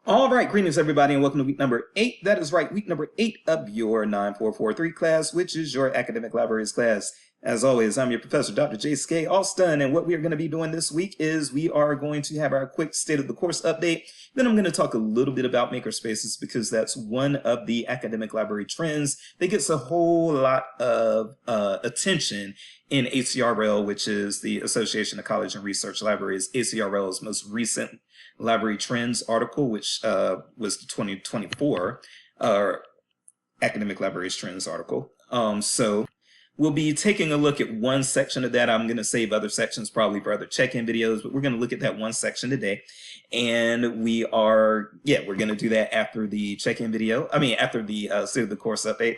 All right, greetings everybody, and welcome to week number 8. That is right, week number 8 of your 9443 class, which is your academic libraries class. As always, I'm your professor, Dr. J.S.K. Alston, and what we are going to be doing this week is we are going to have our quick state of the course update. Then I'm going to talk a little bit about makerspaces because that's one of the academic library trends that gets a whole lot of attention in ACRL, which is the Association of College and Research Libraries, ACRL's most recent Library Trends article, which was the 2024 Academic Libraries Trends article. So we'll be taking a look at one section of that. I'm going to save other sections probably for other check-in videos, but we're going to look at that one section today. And we're going to do that after the check-in video. After the state of the course update.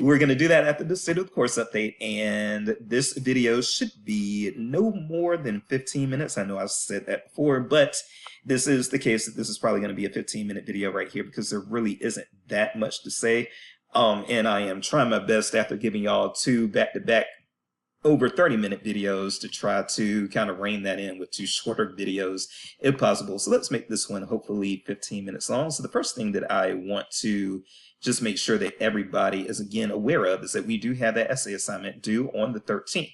We're going to do that after the state of the course update. And this video should be no more than 15 minutes. I know I've said that before, but this is the case that this is probably going to be a 15-minute video right here because there really isn't that much to say. And I am trying my best after giving y'all two back-to-back over 30-minute videos to try to kind of rein that in with two shorter videos if possible. So let's make this one hopefully 15 minutes long. So the first thing that I want to just make sure that everybody is again aware of is that we do have that essay assignment due on the 13th.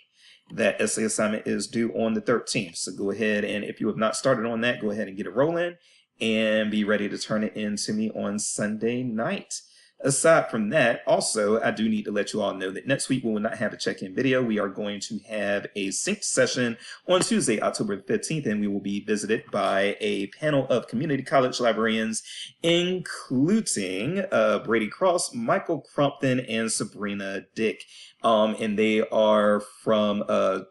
That essay assignment is due on the 13th. So go ahead and if you have not started on that, go ahead and get it rolling and be ready to turn it in to me on Sunday night. Aside from that, also, I do need to let you all know that next week we will not have a check-in video. We are going to have a sync session on Tuesday, October 15th, and we will be visited by a panel of community college librarians, including Brady Cross, Michael Crumpton, and Sabrina Dick. And they are from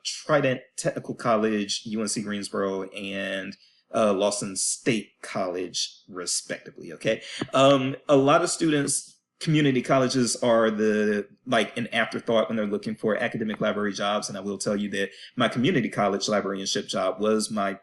Trident Technical College, UNC Greensboro, and Lawson State College, respectively. Okay. A lot of students, community colleges are an afterthought when they're looking for academic library jobs. And I will tell you that my community college librarianship job was my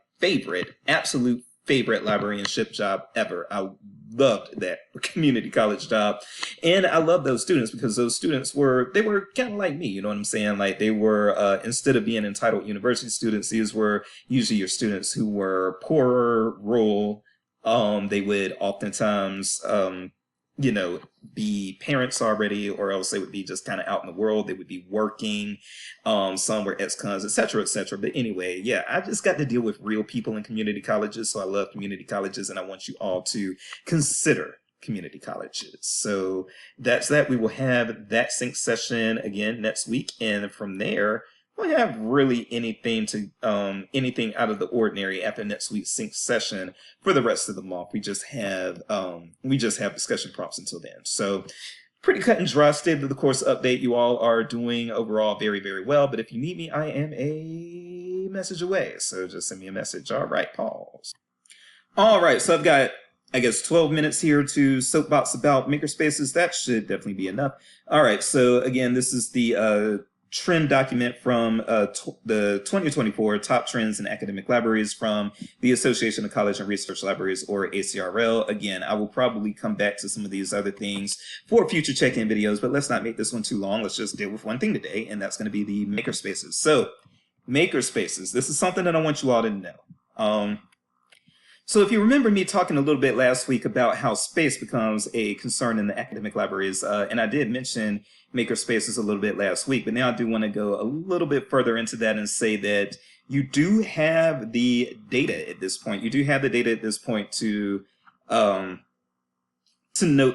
absolute favorite librarianship job ever. I loved that community college job. And I love those students because those students were kind of like me, you know what I'm saying? Like they were, instead of being entitled university students, these were usually your students who were poorer, rural. They would oftentimes, be parents already, or else they would be just kind of out in the world. They would be working, some were ex-cons, etc., etc. But anyway, yeah, I just got to deal with real people in community colleges, so I love community colleges, and I want you all to consider community colleges. So that's that. We will have that sync session again next week, and from there, we don't have really anything out of the ordinary after next week's sync session for the rest of the month. We just have discussion prompts until then. So pretty cut and dry state of the course update. You all are doing overall very, very well. But if you need me, I am a message away. So just send me a message. All right, pause. All right, so I've got 12 minutes here to soapbox about makerspaces. That should definitely be enough. All right, so again, this is the trend document from the 2024 Top Trends in Academic Libraries from the Association of College and Research Libraries, or ACRL. Again, I will probably come back to some of these other things for future check-in videos, but let's not make this one too long. Let's just deal with one thing today, and that's going to be the makerspaces. So, makerspaces. This is something that I want you all to know. So if you remember me talking a little bit last week about how space becomes a concern in the academic libraries, and I did mention makerspaces a little bit last week, but now I do want to go a little bit further into that and say that you do have the data at this point. You do have the data at this point to note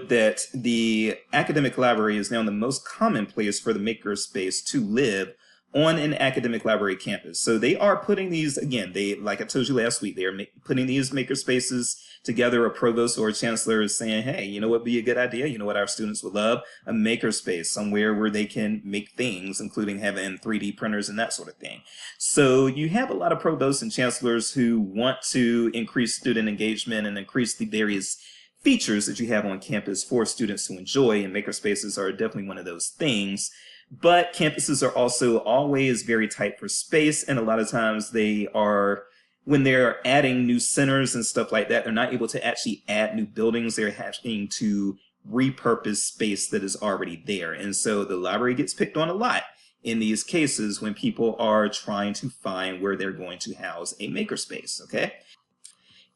that the academic library is now the most common place for the makerspace to live on an academic library campus. So they are putting these, again, like I told you last week, they are putting these makerspaces together. A provost or a chancellor is saying, hey, you know what would be a good idea? You know what our students would love? A makerspace, somewhere where they can make things, including having 3D printers and that sort of thing. So you have a lot of provosts and chancellors who want to increase student engagement and increase the various features that you have on campus for students to enjoy, and makerspaces are definitely one of those things. But campuses are also always very tight for space, and a lot of times when they're adding new centers and stuff like that, they're not able to actually add new buildings. They're having to repurpose space that is already there. And so the library gets picked on a lot in these cases when people are trying to find where they're going to house a makerspace, okay?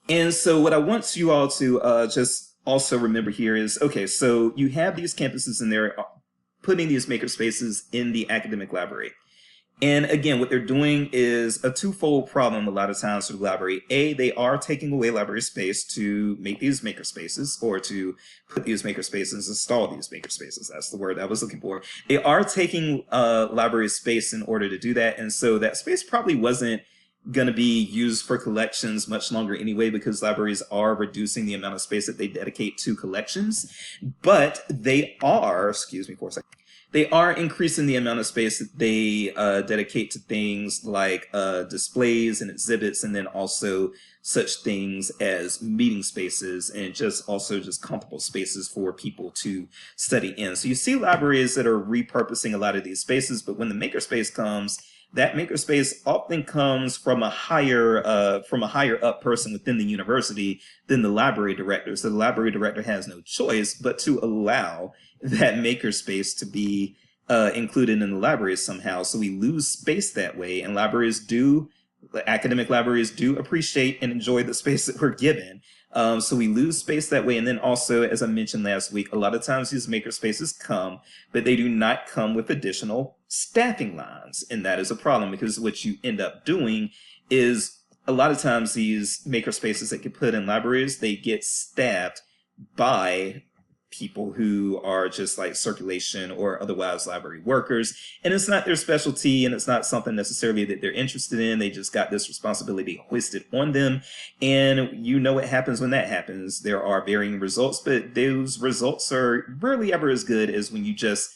And so what I want you all to just also remember here is, okay, so you have these campuses and they're putting these makerspaces in the academic library. And again, what they're doing is a twofold problem a lot of times for the library. A, they are taking away library space to make these makerspaces, or to put these makerspaces, install these makerspaces. That's the word I was looking for. They are taking library space in order to do that. And so that space probably wasn't going to be used for collections much longer anyway, because libraries are reducing the amount of space that they dedicate to collections. But they are, excuse me for a second, they are increasing the amount of space that they dedicate to things like displays and exhibits, and then also such things as meeting spaces and just comfortable spaces for people to study in. So you see libraries that are repurposing a lot of these spaces, but when the makerspace comes, that makerspace often comes from a higher up person within the university than the library director. So the library director has no choice but to allow that makerspace to be included in the library somehow. So we lose space that way, and academic libraries do appreciate and enjoy the space that we're given. So we lose space that way. And then also, as I mentioned last week, a lot of times these makerspaces come, but they do not come with additional staffing lines. And that is a problem, because what you end up doing is a lot of times these makerspaces that get put in libraries, they get staffed by people who are just like circulation or otherwise library workers, and it's not their specialty, and it's not something necessarily that they're interested in. They just got this responsibility hoisted on them, and you know what happens when that happens. There are varying results, but those results are rarely ever as good as when you just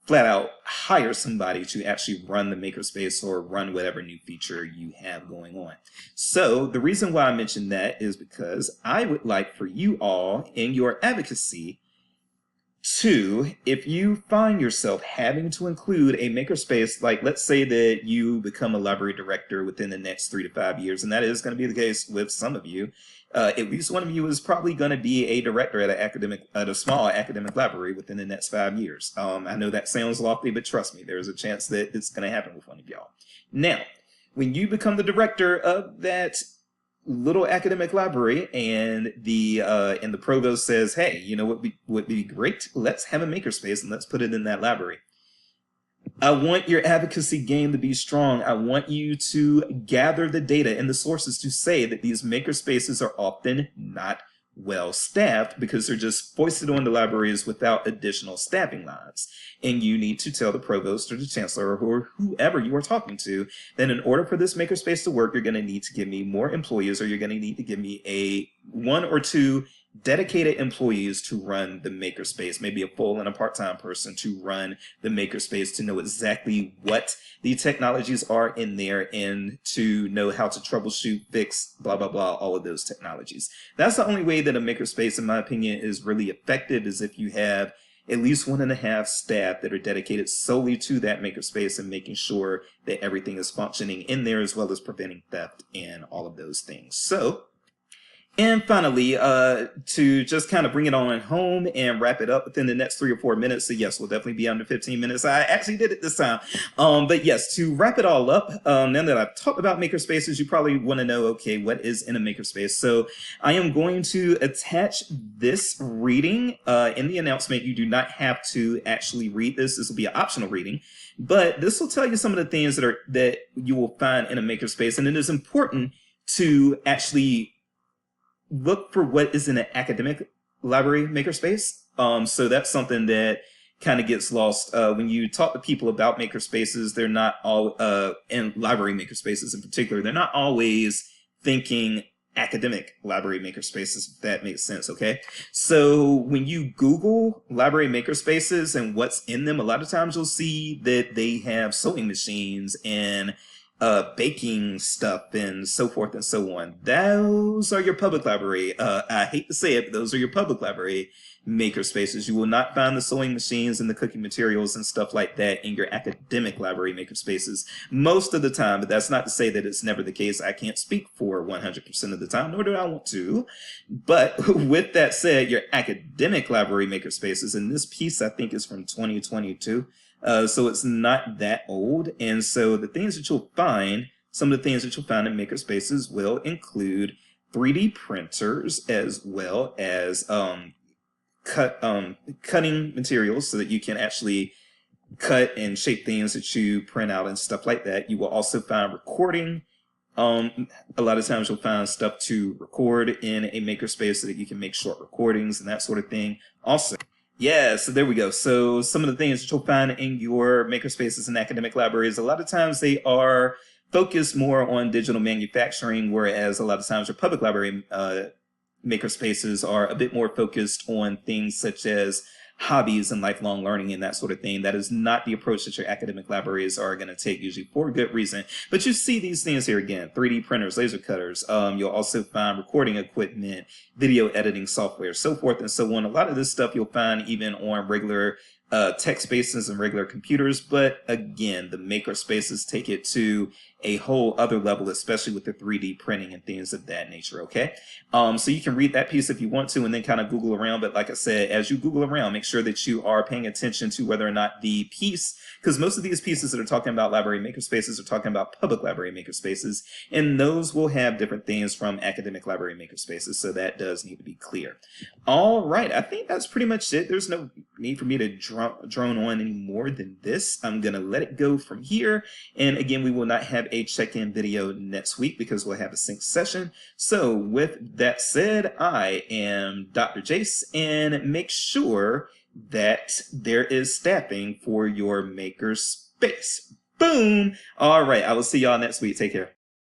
flat out hire somebody to actually run the makerspace or run whatever new feature you have going on. So the reason why I mentioned that is because I would like for you all in your advocacy to, if you find yourself having to include a makerspace, like let's say that you become a library director within the next 3 to 5 years, and that is going to be the case with some of you. At least one of you is probably going to be a director at a small academic library within the next 5 years. I know that sounds lofty, but trust me, there's a chance that it's going to happen with one of y'all. Now, when you become the director of that little academic library, and the provost says, hey, you know what would be great? Let's have a makerspace and let's put it in that library. I want your advocacy game to be strong. I want you to gather the data and the sources to say that these makerspaces are often not well staffed because they're just foisted on the libraries without additional staffing lines. And you need to tell the provost or the chancellor or whoever you are talking to that in order for this makerspace to work, you're going to need to give me more employees, or you're going to need to give me a 1 or 2 dedicated employees to run the makerspace, maybe a full and a part-time person to run the makerspace, to know exactly what the technologies are in there and to know how to troubleshoot, fix, blah, blah, blah, all of those technologies. That's the only way that a makerspace, in my opinion, is really effective, is if you have at least 1.5 staff that are dedicated solely to that makerspace and making sure that everything is functioning in there, as well as preventing theft and all of those things. So, and finally, to just kind of bring it on home and wrap it up within the next 3 or 4 minutes. So yes, we'll definitely be under 15 minutes. I actually did it this time. But yes, to wrap it all up, now that I've talked about makerspaces, you probably want to know, okay, what is in a makerspace? So I am going to attach this reading in the announcement. You do not have to actually read this. This will be an optional reading, but this will tell you some of the things that you will find in a makerspace. And it is important to actually look for what is in an academic library makerspace. So that's something that kind of gets lost when you talk to people about makerspaces. They're not all, and library makerspaces in particular, they're not always thinking academic library makerspaces, if that makes sense, okay? So when you Google library makerspaces and what's in them, a lot of times you'll see that they have sewing machines and baking stuff and so forth and so on. Those are your public library. I hate to say it, but those are your public library makerspaces. You will not find the sewing machines and the cooking materials and stuff like that in your academic library makerspaces most of the time, but that's not to say that it's never the case. I can't speak for 100% of the time, nor do I want to. But with that said, your academic library makerspaces, and this piece I think is from 2022, so it's not that old. And so the things that you'll find, some of the things that you'll find in makerspaces will include 3D printers, as well as cutting materials so that you can actually cut and shape things that you print out and stuff like that. You will also find recording. A lot of times you'll find stuff to record in a makerspace so that you can make short recordings and that sort of thing. Also, yeah, so there we go. So some of the things that you'll find in your makerspaces and academic libraries, a lot of times they are focused more on digital manufacturing, whereas a lot of times your public library makerspaces are a bit more focused on things such as hobbies and lifelong learning and that sort of thing. That is not the approach that your academic libraries are going to take, usually for good reason. But you see these things here again: 3D printers, laser cutters. You'll also find recording equipment, video editing software, so forth and so on. A lot of this stuff you'll find even on regular tech spaces and regular computers. But again, the maker spaces take it to a whole other level, especially with the 3D printing and things of that nature, okay? So you can read that piece if you want to and then kind of Google around. But like I said, as you Google around, make sure that you are paying attention to whether or not the piece, because most of these pieces that are talking about library makerspaces are talking about public library makerspaces, and those will have different things from academic library makerspaces, so that does need to be clear. All right, I think that's pretty much it. There's no need for me to drone on any more than this. I'm going to let it go from here. And again, we will not have a check-in video next week because we'll have a sync session. So with that said, I am Dr. Jace, and make sure that there is staffing for your maker space. Boom! All right, I will see y'all next week. Take care.